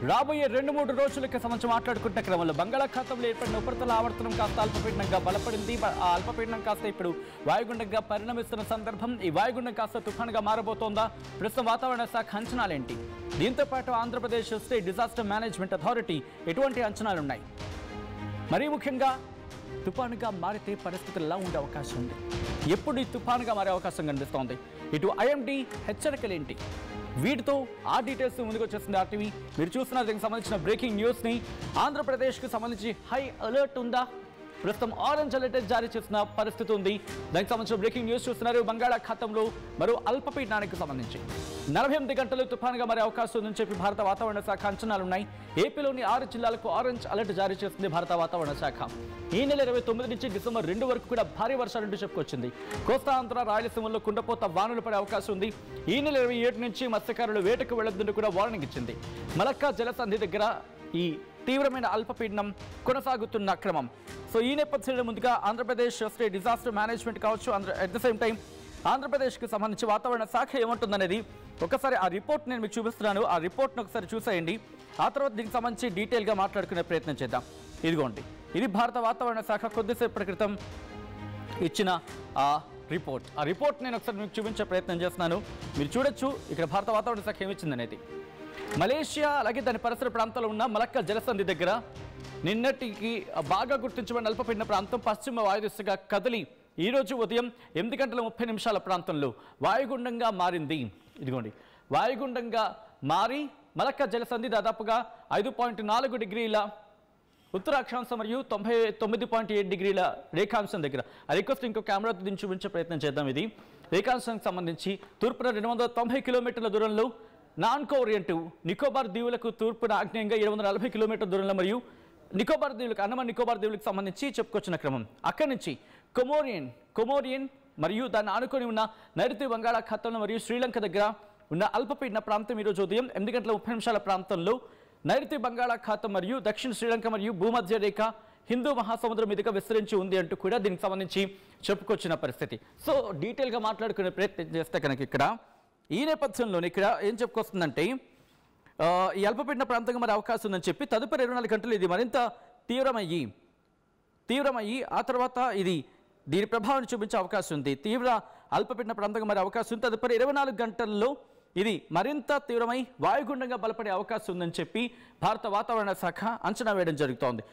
రాబోయే 2-3 రోజులకి సంబంధించి మాట్లాడుకుంటున్న క్రమంలో బంగాళాఖాతంలో ఏర్పడిన ఉపరితల ఆవర్తనం కాస్త అల్పపీడనంగా బలపడింది. ఆ అల్పపీడనం కాస్త ఇప్పుడు వాయుగుండంగా పరిణమిస్తున్న సందర్భం. ఈ వాయుగుండం కాస్త తుఫానుగా మారబోతోందా? ప్రస్తుతం వాతావరణ శాఖ అంచనాలేంటి? దీంతో పాటు Andhra Pradesh state disaster management authority ఎటువంటి అంచనాలున్నాయి? మరీ ముఖ్యంగా తుఫానుగా మారితే పరిస్థితులు ఎలా ఉండే అవకాశం ఉంది? ఎప్పుడు ఈ తుఫానుగా మారే అవకాశం కనిపిస్తోంది? ఇటు ఐఎండీ హెచ్చరికలేంటి? వీటితో ఆ డీటెయిల్స్ ముందుకు వచ్చేసింది ఆర్టీవీ. మీరు చూస్తున్న దీనికి సంబంధించిన బ్రేకింగ్ న్యూస్ని. ఆంధ్రప్రదేశ్కి సంబంధించి హై అలర్ట్ ఉందా? ప్రస్తుతం ఆరెంజ్ అలర్ట్ జారీ చేసిన పరిస్థితి ఉంది. దానికి సంబంధించిన బ్రేకింగ్ న్యూస్ చూస్తున్నారు. బంగాళాఖాతంలో మరో అల్పపీడనానికి సంబంధించి 48 గంటలు తుఫానుగా మారే అవకాశం ఉందని చెప్పి భారత వాతావరణ శాఖ అంచనాలున్నాయి. ఏపీలోని 6 జిల్లాలకు ఆరెంజ్ అలర్ట్ జారీ చేస్తుంది భారత వాతావరణ శాఖ. ఈ నెల 29 నుంచి డిసెంబర్ 2 వరకు కూడా భారీ వర్షాలంటూ చెప్పుకొచ్చింది. కోస్తా ఆంధ్ర రాయలసీమలో కుండపోత వానలు పడే అవకాశం ఉంది. ఈ నెల 27 నుంచి మత్స్యకారులు వేటకు వెళ్లొద్దని కూడా వార్నింగ్ ఇచ్చింది. మలక్కా జలసంధి దగ్గర ఈ తీవ్రమైన అల్పపీడనం కొనసాగుతున్న క్రమం. సో ఈ నేపథ్యంలో ముందుగా ఆంధ్రప్రదేశ్ స్టేట్ డిజాస్టర్ మేనేజ్మెంట్ కావచ్చు, అట్ ద సేమ్ టైం ఆంధ్రప్రదేశ్కి సంబంధించి వాతావరణ శాఖ ఏమంటుందనేది ఒకసారి ఆ రిపోర్ట్ నేను మీకు చూపిస్తున్నాను. ఆ రిపోర్ట్ను ఒకసారి చూసేయండి. ఆ తర్వాత దీనికి సంబంధించి డీటెయిల్గా మాట్లాడుకునే ప్రయత్నం చేద్దాం. ఇదిగోండి, ఇది భారత వాతావరణ శాఖ కొద్దిసేపటి క్రితం ఇచ్చిన ఆ రిపోర్ట్ నేను ఒకసారి మీకు చూపించే ప్రయత్నం చేస్తున్నాను. మీరు చూడొచ్చు ఇక్కడ భారత వాతావరణ శాఖ ఏమిచ్చిందనేది. మలేషియా అలాగే దాని పరిసర ప్రాంతాల్లో ఉన్న మలక్కా జలసంధి దగ్గర నిన్నటికి బాగా గుర్తించబడిన అల్పపీడన ప్రాంతం పశ్చిమ వాయుదిశగా కదిలి ఈరోజు ఉదయం 8:30 ప్రాంతంలో వాయుగుండంగా మారింది. ఇదిగోండి, వాయుగుండంగా మారి మలక్కా జలసంధి దాదాపుగా 5.4 డిగ్రీల ఉత్తరాక్షాంశం మరియు 99.7 డిగ్రీల రేఖాంశం దగ్గర. ఆ రిక్వెస్ట్ ఇంకో కెమెరాతో దీన్ని చూపించే ప్రయత్నం చేద్దాం. ఇది రేఖాంశానికి సంబంధించి తూర్పున 290 కిలోమీటర్ల దూరంలో నాన్కో ఓరియంట్ నికోబార్ దీవులకు తూర్పున ఆగ్నేయంగా 740 కిలోమీటర్ల దూరంలో మరియు నికోబార్ దీవులకు అండమాన్ నికోబార్ దీవులకు సంబంధించి చెప్పుకొచ్చిన క్రమం. అక్కడి నుంచి కొమోరియన్ మరియు దాన్ని ఆనుకొని ఉన్న నైరుతి బంగాళాఖాతంలో మరియు శ్రీలంక దగ్గర ఉన్న అల్పపీడన ప్రాంతం ఈరోజు ఉదయం 8:30 ప్రాంతంలో నైరుతి బంగాళాఖాతం మరియు దక్షిణ శ్రీలంక మరియు భూమధ్య రేఖ హిందూ మహాసముద్రం మీదుగా విస్తరించి ఉంది అంటూ కూడా దీనికి సంబంధించి చెప్పుకొచ్చిన పరిస్థితి. సో డీటెయిల్గా మాట్లాడుకునే ప్రయత్నం చేస్తే కనుక ఇక్కడ ఈ నేపథ్యంలోనే ఇక్కడ ఏం చెప్పుకొస్తుందంటే ఈ అల్పపీడన ప్రాంతంగా మరి అవకాశం ఉందని చెప్పి తదుపరి 24 గంటలు ఇది మరింత తీవ్రమయ్యి ఆ తర్వాత ఇది దీని ప్రభావాన్ని చూపించే అవకాశం ఉంది. తీవ్ర అల్పపీడన ప్రాంతంగా మరి అవకాశం ఉంది. తదుపరి 24 గంటల్లో ఇది మరింత తీవ్రమై వాయుగుండంగా బలపడే అవకాశం ఉందని చెప్పి భారత వాతావరణ శాఖ అంచనా వేయడం జరుగుతోంది.